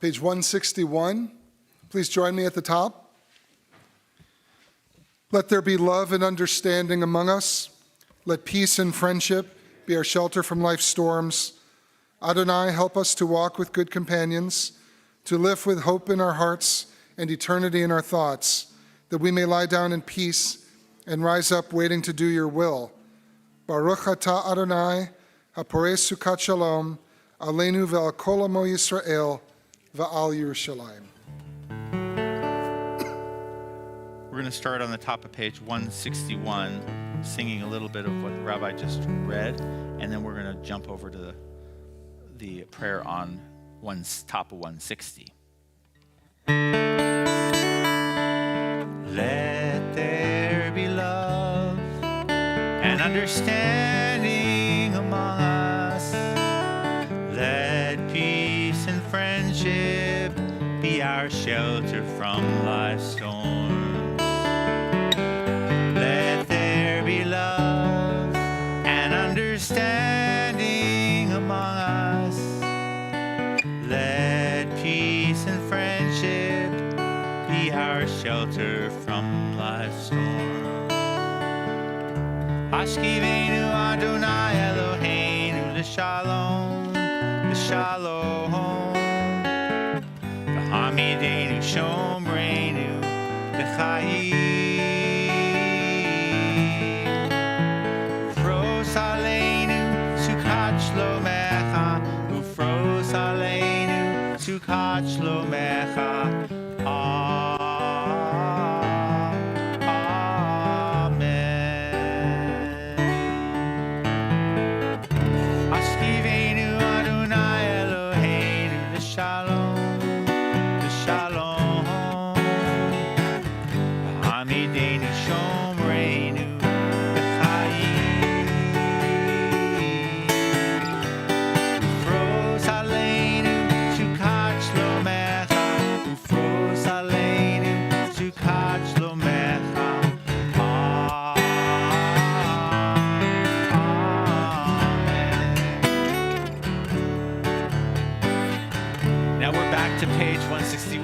Page 161. Please join me at the top. Let there be love and understanding among us. Let peace and friendship be our shelter from life's storms. Adonai, help us to walk with good companions, to live with hope in our hearts and eternity in our thoughts, that we may lie down in peace and rise up waiting to do your will. Baruch atah Adonai, haporei sukat shalom, aleinu ve'al kol amo Yisrael, ve'al Yerushalayim. We're going to start on the top of page 161, singing a little bit of what the rabbi just read, and then we're going to jump over to the prayer on top of 160. Let there be love and understanding among us. Let peace and friendship be our shelter from life's storms. Let there be love and understanding among us. Let peace and friendship be our shelter from life's storm. Ashkivenu Adonai Eloheinu l'shalom, l'shalom. V'hamidenu shomreinu l'chaim. Ufros aleinu sukat shlomecha, ufros aleinu sukat shlomecha.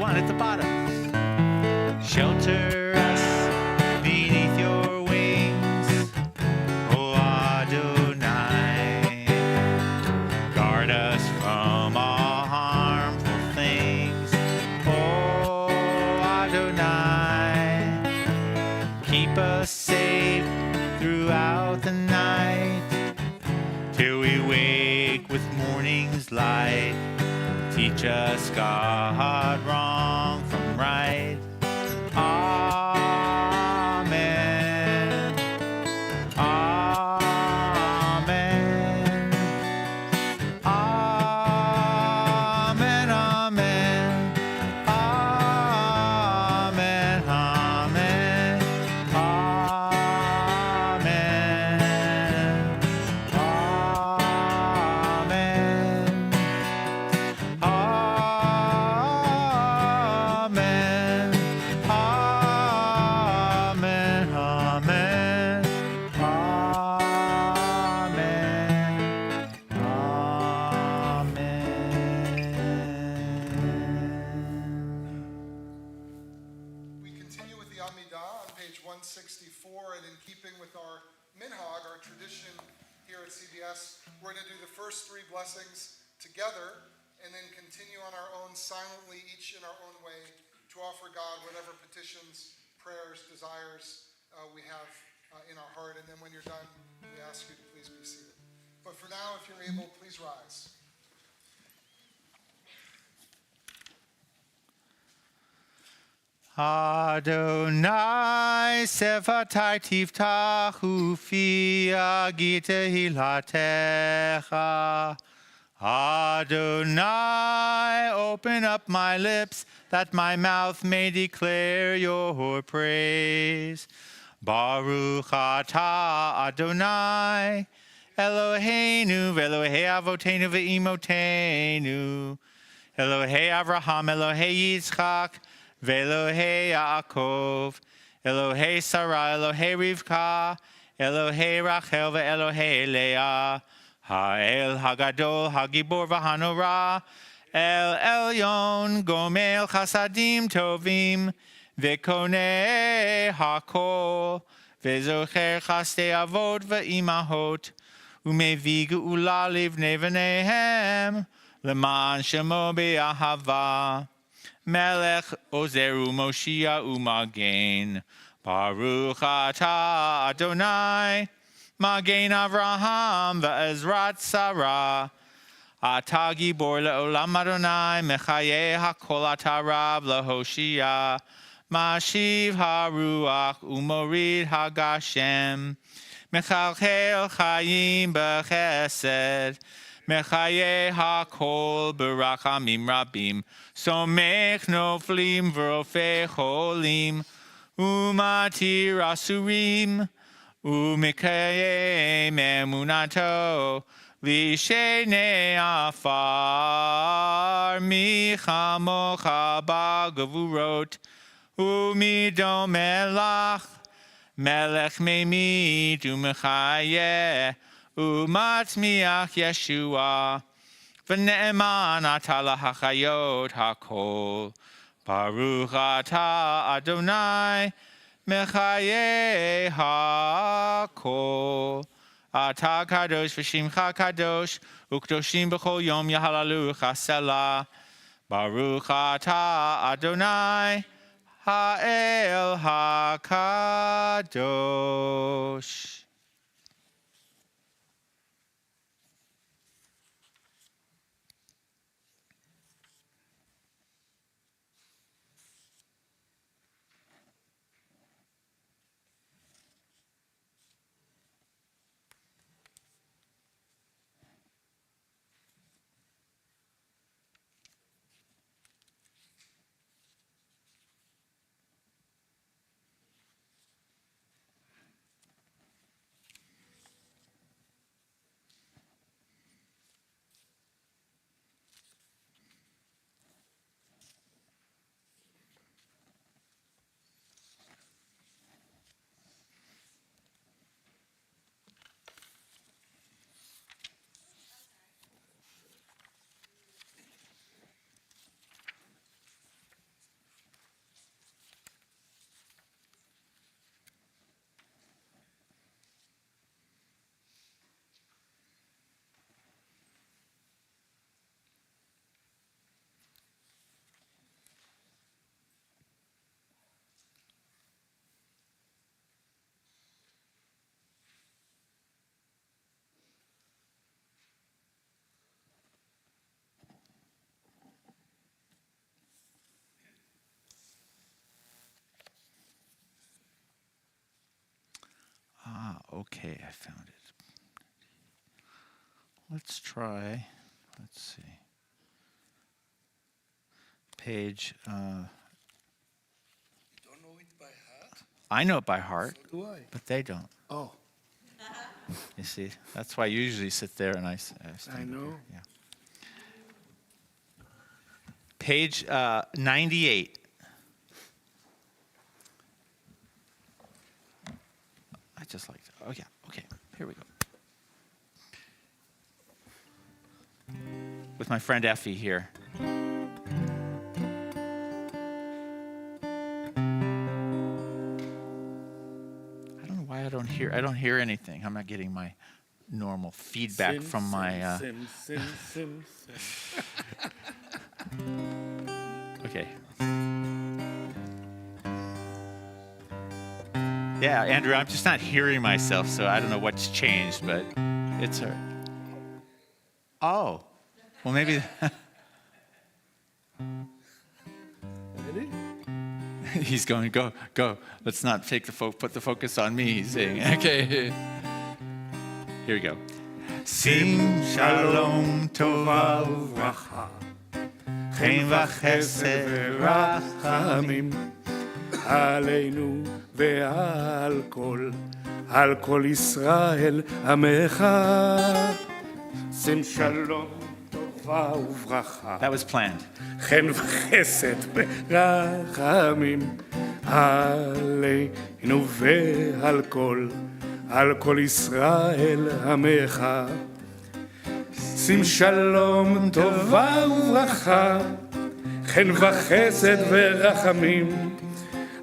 At the bottom. Shelter us beneath your wings, O Adonai. Guard us from all harmful things, O Adonai. Keep us safe throughout the night, till we wake with morning's light. Teach us, God, wrong from right. Amen. Amen. Amen. Amen. Amen. Amen. We're going to do the first three blessings together and then continue on our own silently, each in our own way, to offer God whatever petitions, prayers, desires we have in our heart. And then when you're done, we ask you to please be seated. But for now, if you're able, please rise. Adonai sevatai tiftachu fi agita hilatecha. Adonai, open up my lips, that my mouth may declare your praise. Baruch atah Adonai, Eloheinu ve'Elohei avotenu ve'imotenu, Elohei Avraham, Elohei Yitzchak, ve'Elohei Yaakov, Elohei Sarah, Elohei Rivka, Elohei Rachel ve'Elohei Leah, Ha'el Hagadol, Hagibor v'Hanora, El Elyon gomel chasadim tovim vekone hakol vezocher chaste avot ve'imahot umevi geula livnei v'neihem leman shemo be'ahava melech ozeru moshia umagen Baruch atah Adonai Magen Avraham ve'ezrat Sarah Atah gibor le'olam Adonai mechaye hakol atah rab lehoshia mashiv haruach umorid hagashem mechalchel chayim bechesed mechaye hakol berachamim rabim somech noflim v'rofei cholim umatir asurim umekayem emunato V'shenei afar michamocha b'gavurot umidom melach melech meimit umechayeh umatzmiach Yeshua v'ne'eman atah lahachayot hakol Baruch atah Adonai mechayeh hakol Atah kadosh v'shimcha kadosh ukdoshim b'chol yom yahalalucha selah Baruch atah Adonai ha'el hakadosh. Okay, I found it. Let's try, let's see. Page, You don't know it by heart? I know it by heart, So do I. but they don't. Oh, You see, that's why I usually sit there and I stand I up know. here. Yeah. Page 98. I just like that. Oh, yeah. Okay. Here we go. With my friend Effie here. I don't know why I don't hear anything. I'm not getting my normal feedback from my Sim. Okay. Yeah, Andrew, I'm just not hearing myself, so I don't know what's changed, but it's all right. Oh, well, maybe. Ready? He's going, go. Let's not put the focus on me. He's saying, okay. Here we go. Sing shalom tova uvracha, chen v'chesed ורחמים עלינו ועל כל ישראל עמך. שים שלום טובה וברכה. That was planned. חן וחסד ורחמים עלינו ועל כל ישראל עמך. שים שלום, טובה וברכה, חן וחסד ורחמים,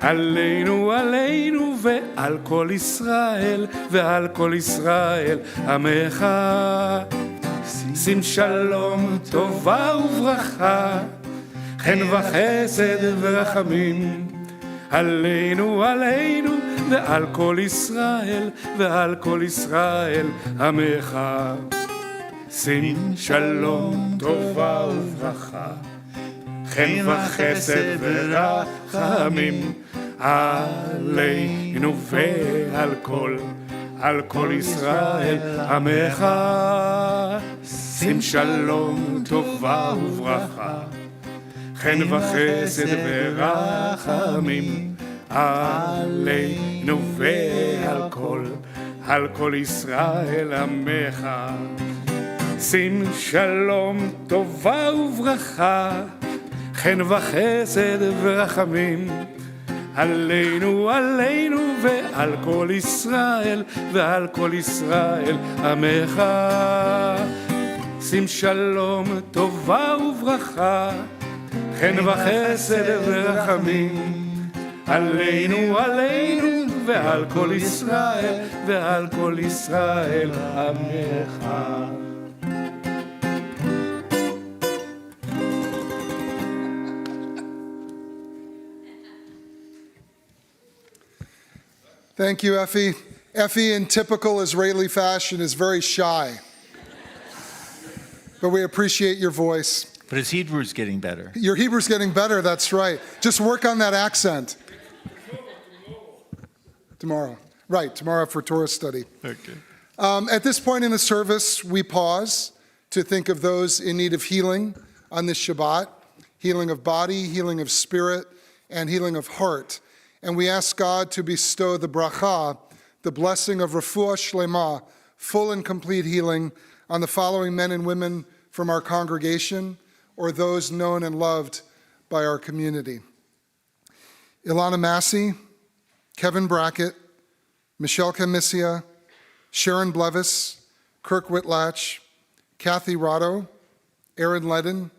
עלינו, עלינו ועל כל ישראל, ועל כל ישראל עמך. שים שלום, טובה וברכה, חן וחסד ורחמים, עלינו, עלינו ועל כל ישראל, ועל כל ישראל עמך. שים שלום, טובה וברכה, חן וחסד ורחמים, עלינו ועל כל ישראל עמך. שים שלום, טובה וברכה, חן וחסד ורחמים, עלינו ועל כל ישראל עמך. שים שלום, טובה וברכה, חן וחסד ורחמים, עלינו, עלינו ועל כל ישראל, ועל כל ישראל עמך. שים שלום, טובה וברכה, חן וחסד ורחמים, עלינו, עלינו ועל כל ישראל, ועל כל ישראל עמך. Thank you, Effie. Effie, in typical Israeli fashion, is very shy. But we appreciate your voice. But his Hebrew's getting better. Your Hebrew's getting better, that's right. Just work on that accent. Tomorrow. Right, tomorrow for Torah study. Okay. At this point in the service, we pause to think of those in need of healing on this Shabbat, healing of body, healing of spirit, and healing of heart. And we ask God to bestow the bracha, the blessing of refuah shlema, full and complete healing, on the following men and women from our congregation or those known and loved by our community: Ilana Massey, Kevin Brackett, Michelle Camisia, Sharon Blevis, Kirk Whitlatch, Kathy Rotto, Aaron Ledden,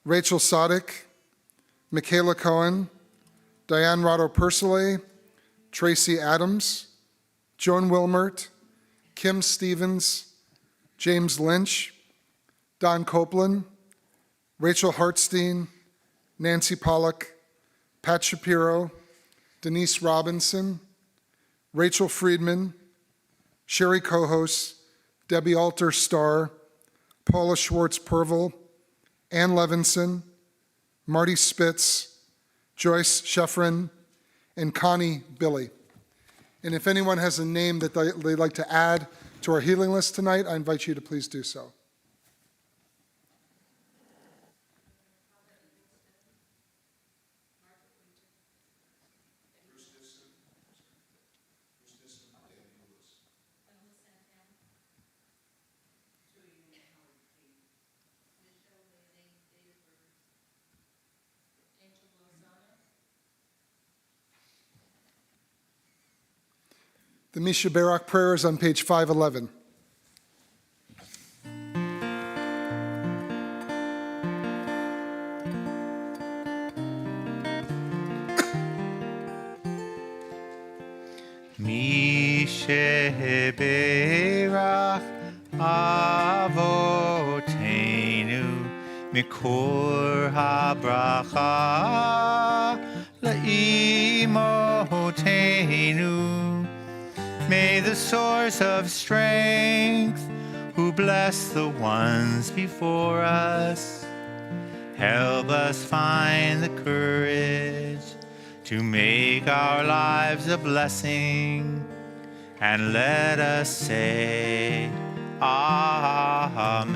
Rachel Sadick, Michaela Cohen, Diane Rotto Persile, Tracy Adams, Joan Wilmert, Kim Stevens, James Lynch, Don Copeland, Rachel Hartstein, Nancy Pollock, Pat Shapiro, Denise Robinson, Rachel Friedman, Sherry Kohos, Debbie Alter Starr, Paula Schwartz Pervel, Ann Levinson, Marty Spitz, Joyce Sheffrin, and Connie Billy. And if anyone has a name that they'd like to add to our healing list tonight, I invite you to please do so. The Misha Barak prayer is on page 511. Misha Barak Avotenu Mikor HaBracha La'imotenu. May the source of strength, who bless the ones before us, help us find the courage to make our lives a blessing, and let us say, Amen.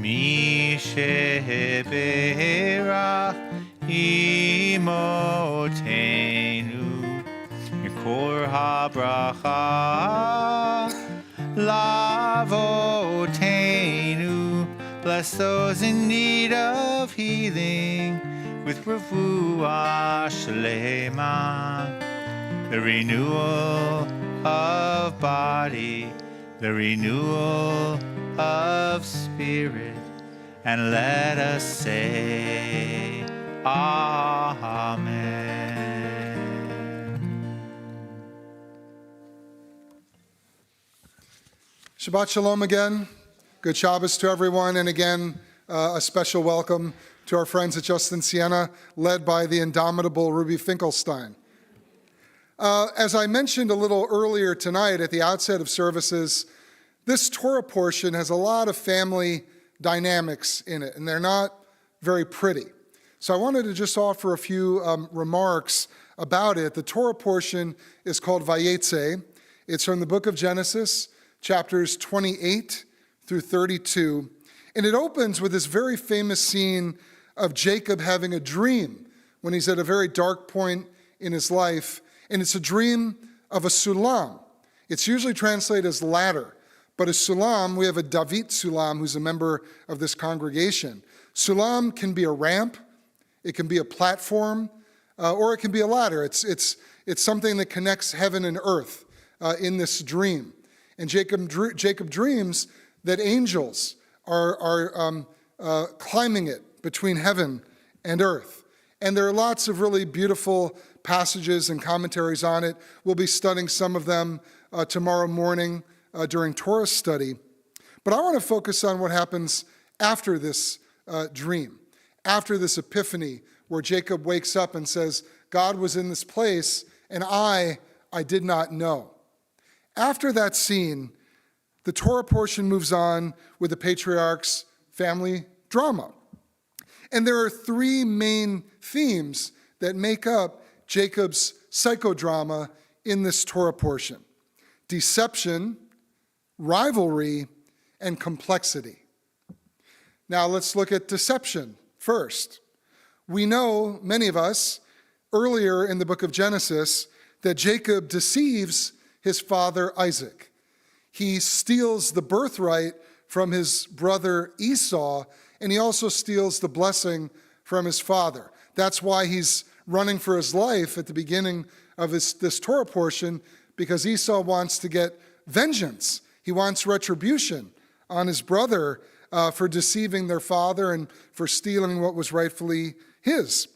Mi sheberach imotenu Mikor habracha lavotenu. Bless those in need of healing with refuah shlema, the renewal of body, the renewal of spirit, and let us say, Amen. Shabbat Shalom again. Good Shabbos to everyone. And again, a special welcome to our friends at Justin Siena, led by the indomitable Ruby Finkelstein. As I mentioned a little earlier tonight at the outset of services, this Torah portion has a lot of family dynamics in it, and they're not very pretty. So I wanted to just offer a few remarks about it. The Torah portion is called Vayetze. It's from the book of Genesis, chapters 28 through 32. And it opens with this very famous scene of Jacob having a dream when he's at a very dark point in his life. And it's a dream of a sulam. It's usually translated as ladder. But a sulam, we have a David sulam who's a member of this congregation. Sulam can be a ramp, it can be a platform, or it can be a ladder. It's something that connects heaven and earth in this dream. And Jacob dreams that angels are climbing it between heaven and earth. And there are lots of really beautiful passages and commentaries on it. We'll be studying some of them tomorrow morning during Torah study. But I want to focus on what happens after this dream, after this epiphany, where Jacob wakes up and says, God was in this place, and I did not know. After that scene, the Torah portion moves on with the patriarch's family drama. And there are three main themes that make up Jacob's psychodrama in this Torah portion: deception, rivalry, and complexity. Now let's look at deception first. We know, many of us, earlier in the book of Genesis, that Jacob deceives his father Isaac. He steals the birthright from his brother Esau, and he also steals the blessing from his father. That's why he's running for his life at the beginning of this Torah portion, because Esau wants to get vengeance. He wants retribution on his brother for deceiving their father and for stealing what was rightfully his.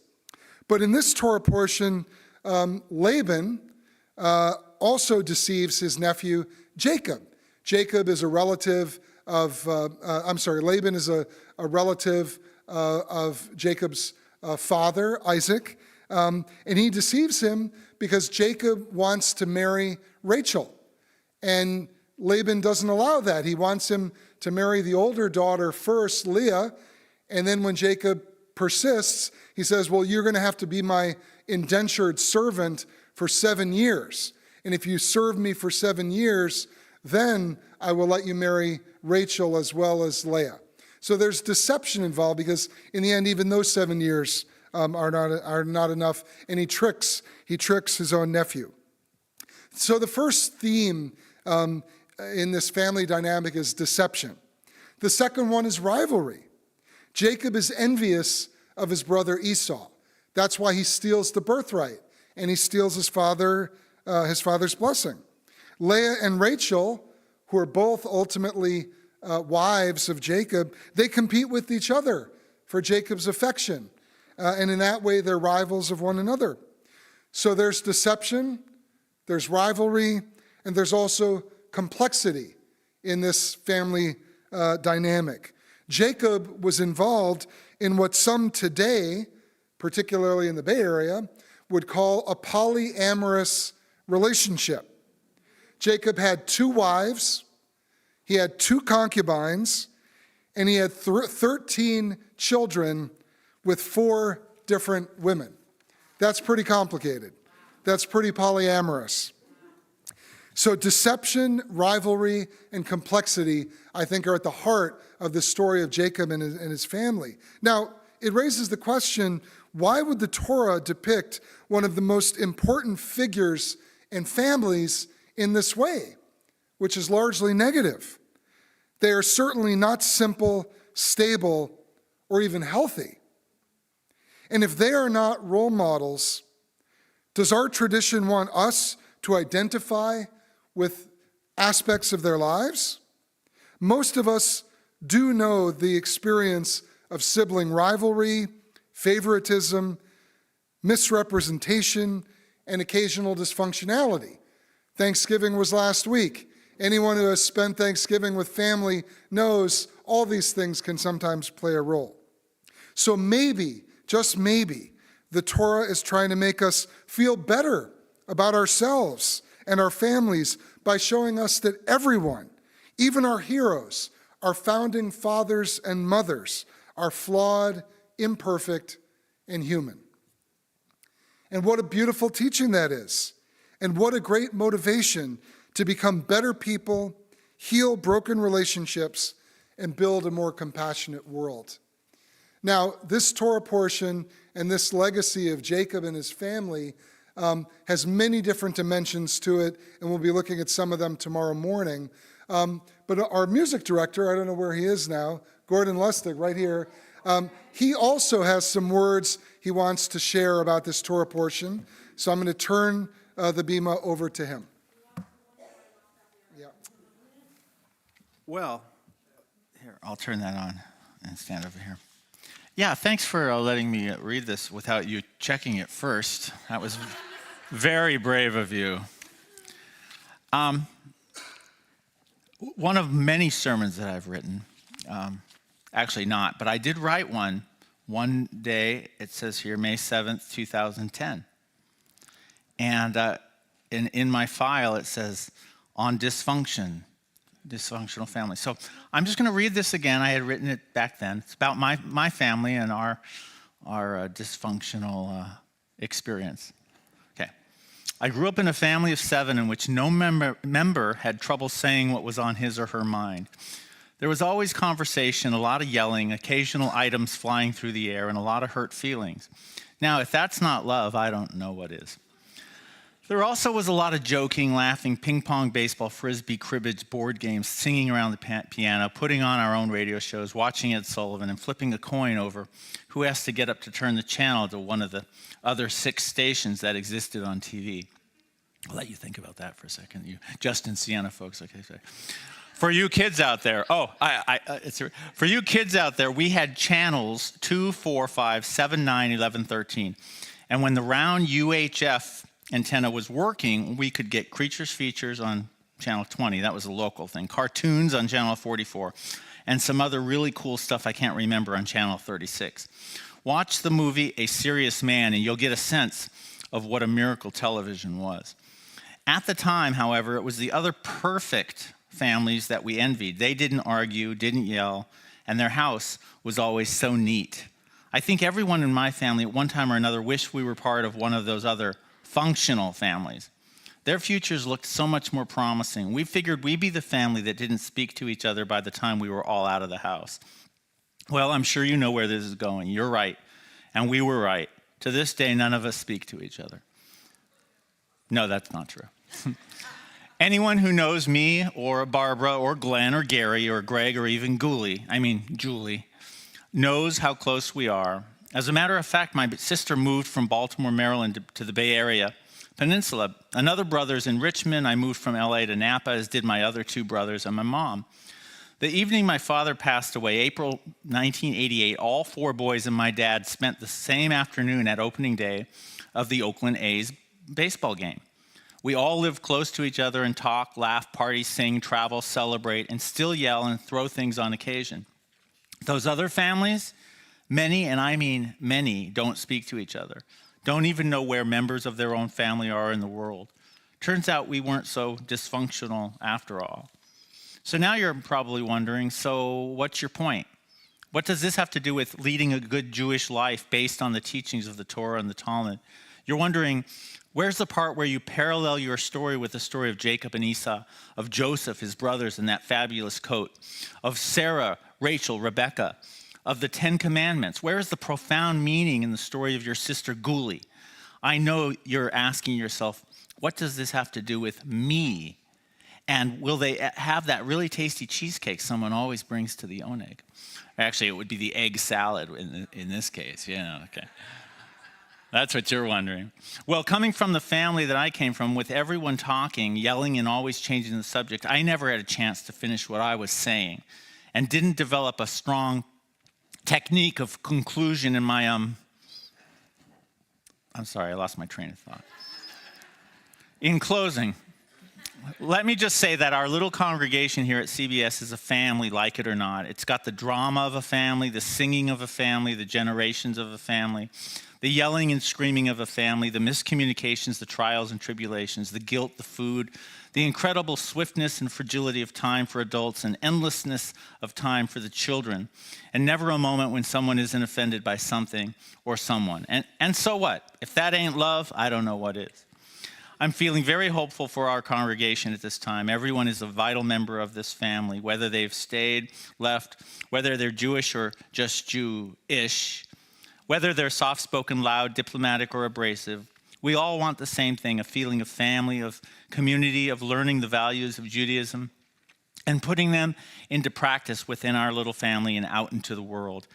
But in this Torah portion, Laban also deceives his nephew Jacob. Jacob is a relative of, Laban is a relative of Jacob's father, Isaac, and he deceives him because Jacob wants to marry Rachel. And Laban doesn't allow that. He wants him to marry the older daughter first, Leah, and then when Jacob persists, he says, well, you're going to have to be my indentured servant for 7 years. And if you serve me for 7 years, then I will let you marry Rachel as well as Leah. So there's deception involved, because in the end, even those 7 years are not enough, and he tricks his own nephew. So the first theme in this family dynamic is deception. The second one is rivalry. Jacob is envious of his brother Esau. That's why he steals the birthright, and he steals his father's blessing. Leah and Rachel, who are both ultimately wives of Jacob, they compete with each other for Jacob's affection. And in that way, they're rivals of one another. So there's deception, there's rivalry, and there's also complexity in this family dynamic. Jacob was involved in what some today, particularly in the Bay Area, would call a polyamorous relationship. Jacob had 2 wives, he had 2 concubines, and he had 13 children with 4 different women. That's pretty complicated. That's pretty polyamorous. So deception, rivalry, and complexity, I think, are at the heart of the story of Jacob and his family. Now, it raises the question, why would the Torah depict one of the most important figures in families in this way, which is largely negative? They are certainly not simple, stable, or even healthy. And if they are not role models, does our tradition want us to identify with aspects of their lives. Most of us do know the experience of sibling rivalry, favoritism, misrepresentation, and occasional dysfunctionality. Thanksgiving was last week. Anyone who has spent Thanksgiving with family knows all these things can sometimes play a role. So maybe, just maybe, the Torah is trying to make us feel better about ourselves and our families by showing us that everyone, even our heroes, our founding fathers and mothers, are flawed, imperfect, and human. And what a beautiful teaching that is. And what a great motivation to become better people, heal broken relationships, and build a more compassionate world. Now, this Torah portion and this legacy of Jacob and his family has many different dimensions to it, and we'll be looking at some of them tomorrow morning. But our music director, I don't know where he is now, Gordon Lustig, right here, he also has some words he wants to share about this Torah portion. So I'm going to turn the bima over to him. Yeah. Well, here, I'll turn that on and stand over here. Yeah, thanks for letting me read this without you checking it first. That was very brave of you. One of many sermons that I've written, actually not, but I did write one day, it says here, May 7th, 2010. And in my file, it says, on dysfunctional family. So I'm just going to read this again. I had written it back then. It's about my family and our dysfunctional experience. Okay. I grew up in a family of 7 in which no member had trouble saying what was on his or her mind. There was always conversation, a lot of yelling, occasional items flying through the air, and a lot of hurt feelings. Now, if that's not love, I don't know what is. There also was a lot of joking, laughing, ping pong, baseball, frisbee, cribbage, board games, singing around the piano, putting on our own radio shows, watching Ed Sullivan, and flipping a coin over who has to get up to turn the channel to one of the other 6 stations that existed on TV. I'll let you think about that for a second, you Justin Sienna folks. Okay, sorry. For you kids out there, for you kids out there, we had channels 2, 4, 5, 7, 9, 11, 13. And when the round UHF antenna was working, we could get Creatures Features on channel 20. That was a local thing. Cartoons on channel 44. And some other really cool stuff I can't remember on channel 36. Watch the movie A Serious Man, and you'll get a sense of what a miracle television was. At the time, however, it was the other perfect families that we envied. They didn't argue, didn't yell, and their house was always so neat. I think everyone in my family at one time or another wished we were part of one of those other functional families. Their futures looked so much more promising. We figured we'd be the family that didn't speak to each other by the time we were all out of the house. Well, I'm sure you know where this is going. You're right, and we were right. To this day, none of us speak to each other. No, that's not true. Anyone who knows me or Barbara or Glenn or Gary or Greg or even Julie, knows how close we are. As a matter of fact, my sister moved from Baltimore, Maryland to the Bay Area Peninsula. Another brother's in Richmond. I moved from LA to Napa, as did my other 2 brothers and my mom. The evening my father passed away, April 1988, all 4 boys and my dad spent the same afternoon at opening day of the Oakland A's baseball game. We all lived close to each other and talk, laugh, party, sing, travel, celebrate, and still yell and throw things on occasion. Those other families, many, and I mean many, don't speak to each other, don't even know where members of their own family are in the world. Turns out we weren't so dysfunctional after all. So now you're probably wondering, so what's your point? What does this have to do with leading a good Jewish life based on the teachings of the Torah and the Talmud? You're wondering, where's the part where you parallel your story with the story of Jacob and Esau, of Joseph, his brothers, and that fabulous coat, of Sarah, Rachel, Rebecca, of the 10 Commandments? Where is the profound meaning in the story of your sister Guli? I know you're asking yourself, what does this have to do with me? And will they have that really tasty cheesecake someone always brings to the oneg? Actually, it would be the egg salad in this case. Yeah, okay. That's what you're wondering. Well, coming from the family that I came from, with everyone talking, yelling, and always changing the subject, I never had a chance to finish what I was saying and didn't develop a strong technique of conclusion in my, I'm sorry, I lost my train of thought. In closing, let me just say that our little congregation here at CBS is a family, like it or not. It's got the drama of a family, the singing of a family, the generations of a family, the yelling and screaming of a family, the miscommunications, the trials and tribulations, the guilt, the food, the incredible swiftness and fragility of time for adults and endlessness of time for the children, and never a moment when someone isn't offended by something or someone. And so what? If that ain't love, I don't know what is. I'm feeling very hopeful for our congregation at this time. Everyone is a vital member of this family, whether they've stayed, left, whether they're Jewish or just Jew-ish, whether they're soft-spoken, loud, diplomatic, or abrasive. We all want the same thing, a feeling of family, of community, of learning the values of Judaism and putting them into practice within our little family and out into the world.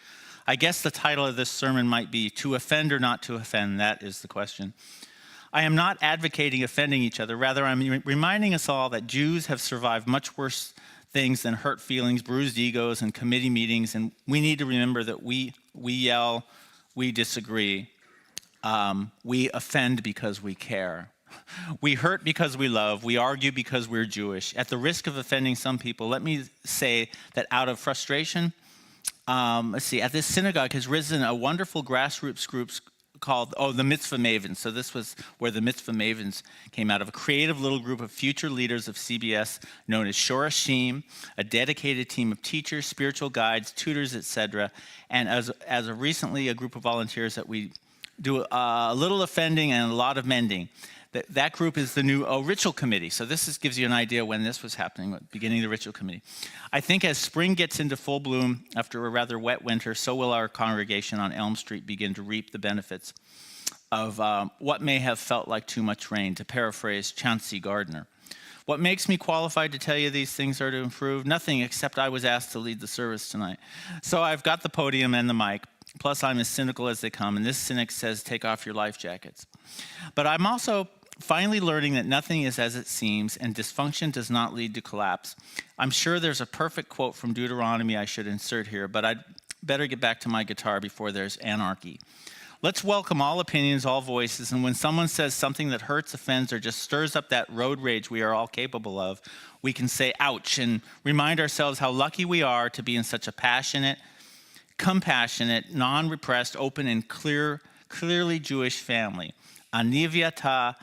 I guess the title of this sermon might be, To Offend or Not to Offend? That is the question. I am not advocating offending each other. Rather, I'm reminding us all that Jews have survived much worse things than hurt feelings, bruised egos, and committee meetings, and we need to remember that we yell, we disagree, we offend because we care. We hurt because we love, we argue because we're Jewish. At the risk of offending some people, let me say that out of frustration, at this synagogue has risen a wonderful grassroots group called, the Mitzvah Mavens. So this was where the Mitzvah Mavens came out of, a creative little group of future leaders of CBS known as Shorashim, a dedicated team of teachers, spiritual guides, tutors, etc. And as of recently, a group of volunteers that we do a little offending and a lot of mending. That group is the new ritual committee. So this gives you an idea when this was happening, beginning of the ritual committee. I think as spring gets into full bloom after a rather wet winter, so will our congregation on Elm Street begin to reap the benefits of what may have felt like too much rain, to paraphrase Chauncey Gardner. What makes me qualified to tell you these things are to improve? Nothing, except I was asked to lead the service tonight. So I've got the podium and the mic. Plus, I'm as cynical as they come, and this cynic says, take off your life jackets. But I'm also finally learning that nothing is as it seems, and dysfunction does not lead to collapse. I'm sure there's a perfect quote from Deuteronomy I should insert here, but I'd better get back to my guitar before there's anarchy. Let's welcome all opinions, all voices, and when someone says something that hurts, offends, or just stirs up that road rage we are all capable of, we can say, ouch, and remind ourselves how lucky we are to be in such a passionate, compassionate, non-repressed, open, and clearly Jewish family. Ani v'ata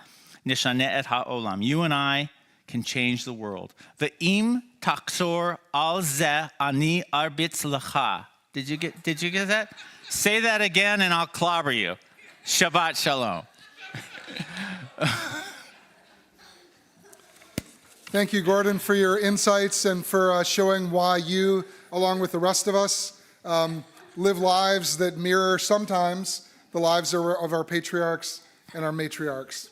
nishaneh et ha'olam. You and I can change the world. Ve'im taksor al zeh ani arbitz lecha. Did you get that? Say that again and I'll clobber you. Shabbat Shalom. Thank you, Gordon, for your insights and for showing why you, along with the rest of us, live lives that mirror sometimes the lives of our patriarchs and our matriarchs.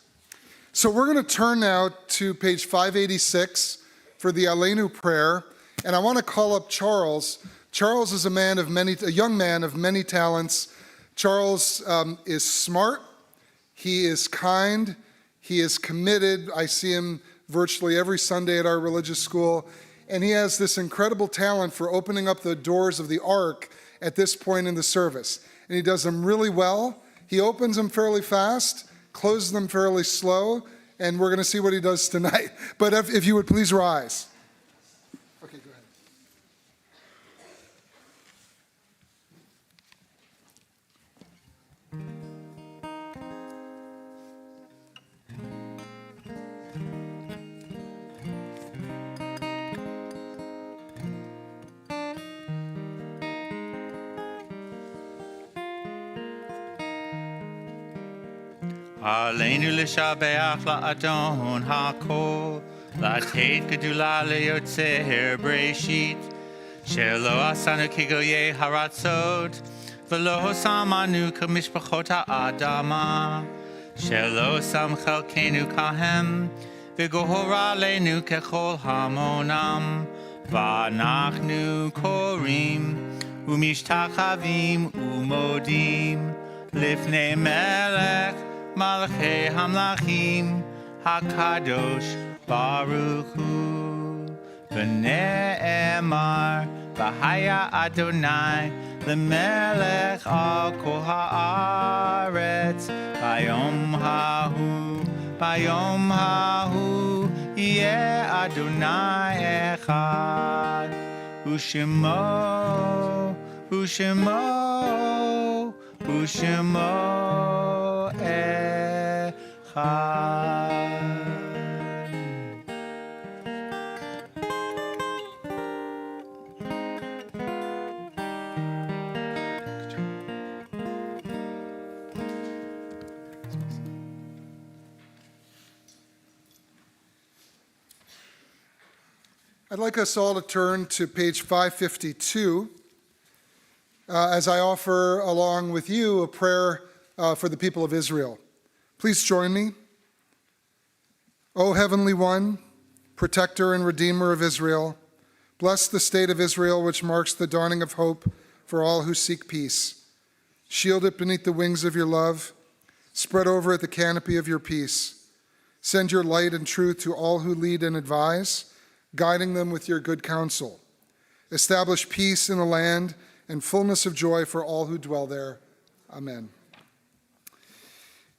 So we're going to turn now to page 586 for the Aleinu prayer, and I want to call up Charles. Charles is a young man of many talents. Charles is smart, he is kind, he is committed. I see him virtually every Sunday at our religious school, and he has this incredible talent for opening up the doors of the ark at this point in the service. And he does them really well. He opens them fairly fast, closes them fairly slow, and we're going to see what he does tonight. But if you would please rise. Okay, go ahead. Aleinu l'shabeach la'adon ha'kol, la'teit gedula le'yotzer breshit, shelo asanu kigoye haratzot, v'lo samanu k'mishpachot ha'adama, shelo sam chelkenu kahem, v'gohora le'nu kechol hamonam, v'anachnu korim, u'mishtachavim u'modim, Lifnei Melech Malachei Hamlachim HaKadosh Baruch Hu. V'ne'emar V'haya Adonai L'melech al kol haaretz Bayom hahu Yeh Adonai echad U'shemo echad. I'd like us all to turn to page 552 as I offer along with you a prayer for the people of Israel. Please join me. O Heavenly One, Protector and Redeemer of Israel, bless the state of Israel, which marks the dawning of hope for all who seek peace. Shield it beneath the wings of your love. Spread over it the canopy of your peace. Send your light and truth to all who lead and advise, guiding them with your good counsel. Establish peace in the land and fullness of joy for all who dwell there. Amen.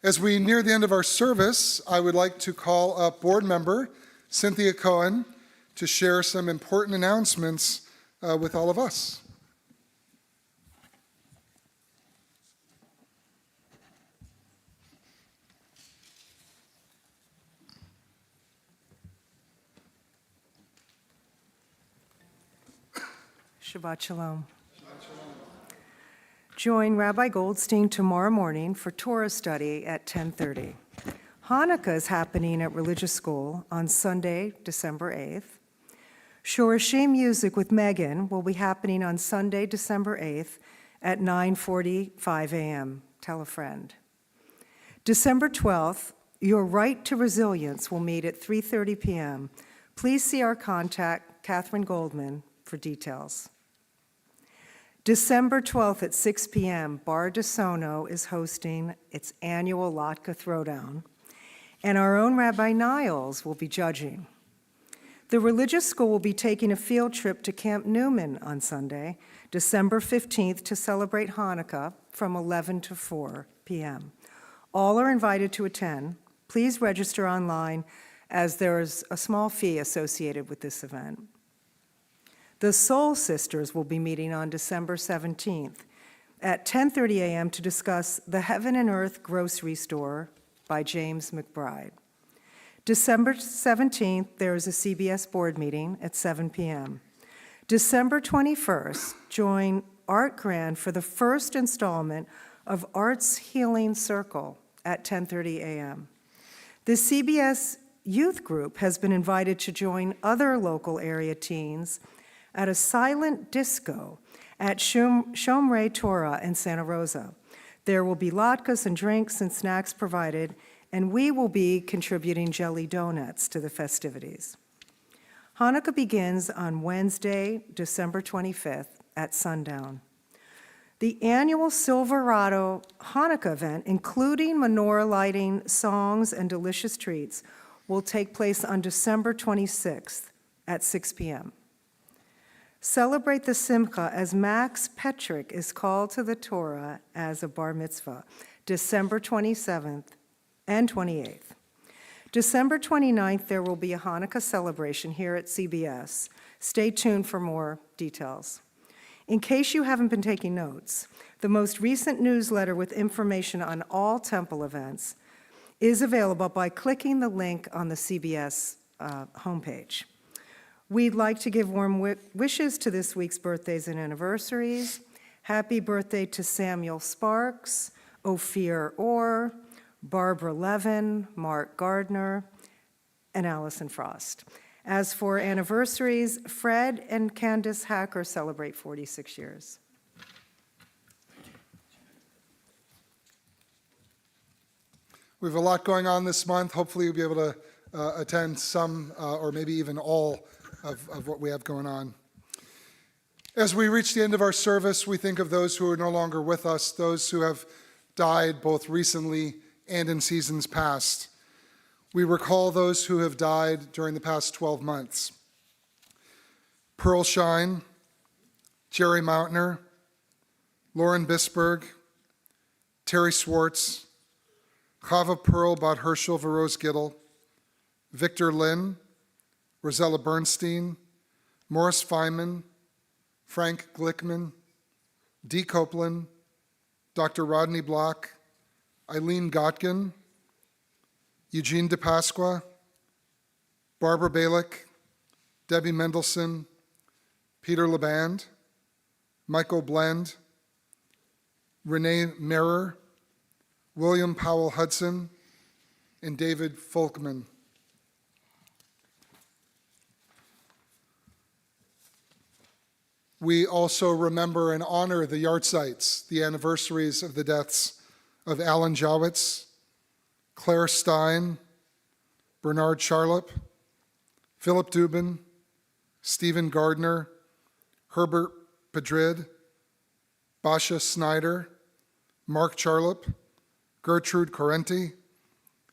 As we near the end of our service, I would like to call up board member Cynthia Cohen to share some important announcements with all of us. Shabbat Shalom. Join Rabbi Goldstein tomorrow morning for Torah study at 10:30. Hanukkah is happening at Religious School on Sunday, December 8th. Shorashim Music with Megan will be happening on Sunday, December 8th at 9:45 a.m. Tell a friend. December 12th, Your Right to Resilience will meet at 3:30 p.m. Please see our contact, Catherine Goldman, for details. December 12th at 6 p.m., Bar de Sono is hosting its annual Latke Throwdown, and our own Rabbi Niles will be judging. The religious school will be taking a field trip to Camp Newman on Sunday, December 15th, to celebrate Hanukkah from 11 to 4 p.m. All are invited to attend. Please register online, as there is a small fee associated with this event. The Soul Sisters will be meeting on December 17th at 10:30 a.m. to discuss The Heaven and Earth Grocery Store by James McBride. December 17th, there is a CBS board meeting at 7 p.m. December 21st, join Art Grand for the first installment of Arts Healing Circle at 10:30 a.m. The CBS Youth Group has been invited to join other local area teens at a silent disco at Shomrei Torah in Santa Rosa. There will be latkes and drinks and snacks provided, and we will be contributing jelly donuts to the festivities. Hanukkah begins on Wednesday, December 25th at sundown. The annual Silverado Hanukkah event, including menorah lighting, songs, and delicious treats, will take place on December 26th at 6 p.m. Celebrate the Simcha as Max Petrick is called to the Torah as a bar mitzvah, December 27th and 28th. December 29th, there will be a Hanukkah celebration here at CBS. Stay tuned for more details. In case you haven't been taking notes, the most recent newsletter with information on all temple events is available by clicking the link on the CBS homepage. We'd like to give warm wishes to this week's birthdays and anniversaries. Happy birthday to Samuel Sparks, Ophir Orr, Barbara Levin, Mark Gardner, and Allison Frost. As for anniversaries, Fred and Candace Hacker celebrate 46 years. We have a lot going on this month. Hopefully you'll be able to attend some or maybe even all of what we have going on. As we reach the end of our service, we think of those who are no longer with us, those who have died both recently and in seasons past. We recall those who have died during the past 12 months. Pearl Shine, Jerry Mautner, Lauren Bisberg, Terry Swartz, Chava Pearl Bad Herschel Veroz Gittel, Victor Lynn, Rosella Bernstein, Morris Feynman, Frank Glickman, Dee Copeland, Dr. Rodney Block, Eileen Gotkin, Eugene DePasqua, Barbara Balick, Debbie Mendelson, Peter LeBand, Michael Blend, Renee Merrer, William Powell Hudson, and David Folkman. We also remember and honor the yahrzeits, the anniversaries of the deaths of Alan Jowitz, Claire Stein, Bernard Charlop, Philip Dubin, Stephen Gardner, Herbert Padrid, Basha Snyder, Mark Charlop, Gertrude Correnti,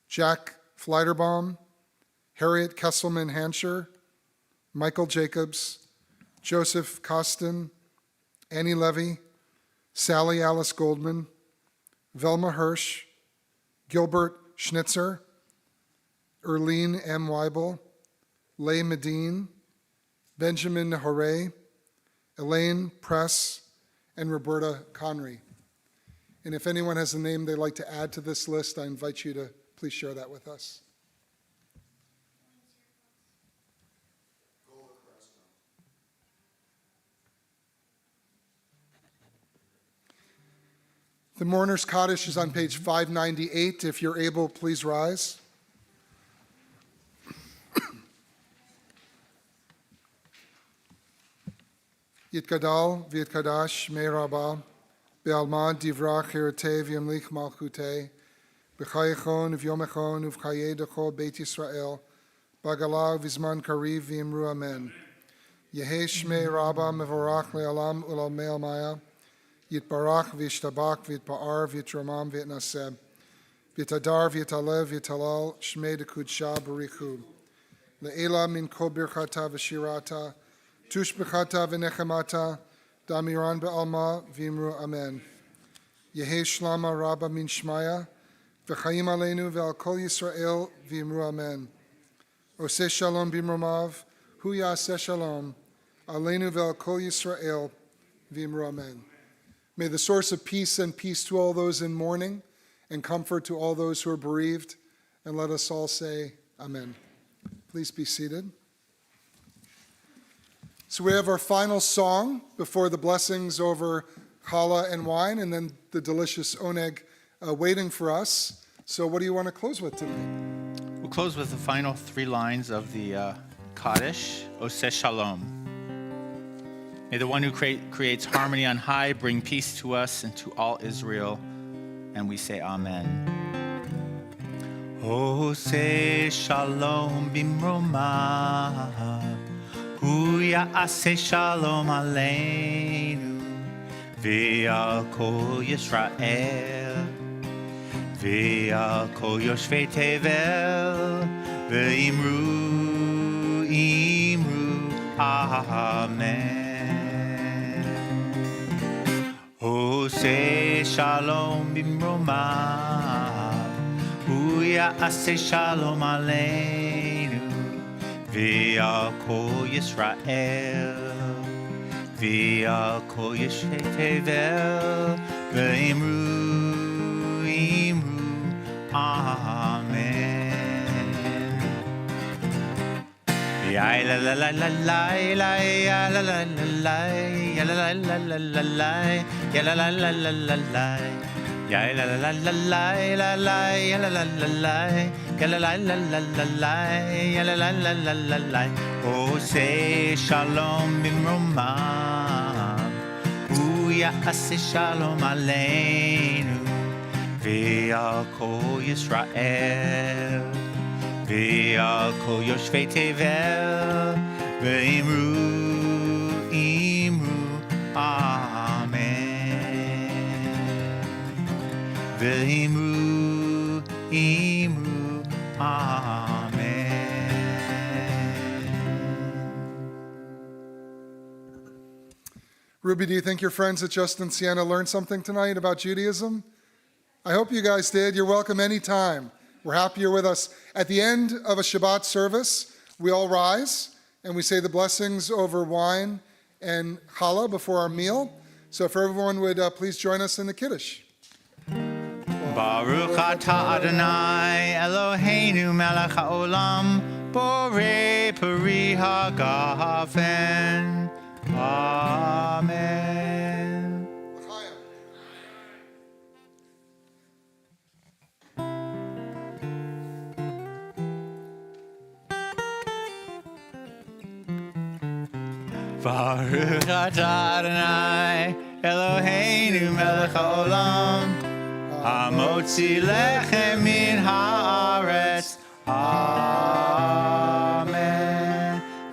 Jack Fleiderbaum, Harriet Kesselman Hanscher, Michael Jacobs, Joseph Costin, Annie Levy, Sally Alice Goldman, Velma Hirsch, Gilbert Schnitzer, Erlene M. Weibel, Leigh Medine, Benjamin Horay, Elaine Press, and Roberta Conry. And if anyone has a name they'd like to add to this list, I invite you to please share that with us. The Mourner's Kaddish is on page 598. If you're able, please rise. Yitgadal v'yitkadash mei rabba be'alma divrach hirtei v'yamlich malchutei b'chayechon v'yomechon uv'chayei dechol Beit Yisrael b'gala v'zman kariv v'yimru amen. Yehesh mei rabba mevorach le'alam u'lalmei almaya Yitbarach v'yishtabach v'yitpa'ar v'yitramam v'yitnaseh v'yitadar v'yitalev v'yitalal shmei dekudsha b'richu le'ela min kol birchata v'shirata tush b'chata v'nechemata damiran be'alma v'imru amen. Yehi shlama rabba min shmaya v'chaim aleinu ve'al kol Yisrael v'imru amen. Oseh shalom b'imromav hu yaseh shalom aleinu ve'al kol Yisrael v'imru amen. May the source of peace send peace to all those in mourning and comfort to all those who are bereaved. And let us all say amen. Please be seated. So we have our final song before the blessings over challah and wine, and then the delicious oneg waiting for us. So what do you want to close with today? We'll close with the final three lines of the Kaddish, Oseh Shalom. May the one who creates harmony on high bring peace to us and to all Israel. And we say amen. Oseh Shalom bimromav hu ya'aseh shalom aleinu ve'al kol Yisrael ve'al kol yoshvei tevel ve'imru amen. Oseh shalom bimromav hu ya'aseh shalom aleinu ve'al kol Yisrael ve'al kol yoshvei tevel ve'imru amen. Ya la la la la la la ya la la la la ya la la la la la la ya la la la la la la ya la la la la la la ya la la la la ya la la la la la ya la la la la la. Oseh shalom bimromav hu ya'aseh shalom aleinu ve'al kol Yisrael ve'al kol yoshvei tevel ve'imru amen. Ruby, do you think your friends at Justin Siena learned something tonight about Judaism? I hope you guys did. You're welcome anytime. We're happy you're with us. At the end of a Shabbat service, we all rise and we say the blessings over wine and challah before our meal. So if everyone would please join us in the Kiddush. Baruch atah Adonai Eloheinu melech haolam borei peri hagafen. Amen. Baruch atah Adonai Eloheinu melech haolam Hamotzi lechem min haaretz. Amen.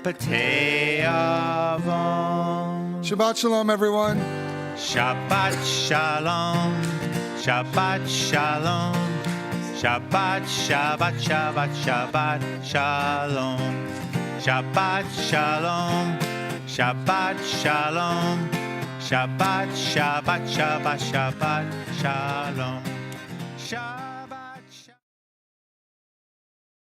B'tei avon. Shabbat Shalom, everyone. Shabbat Shalom. Shabbat Shalom. Shabbat, Shabbat, Shabbat, Shabbat Shalom. Shabbat Shalom. Shabbat Shalom. Shabbat, Shabbat, Shabbat, Shabbat Shalom.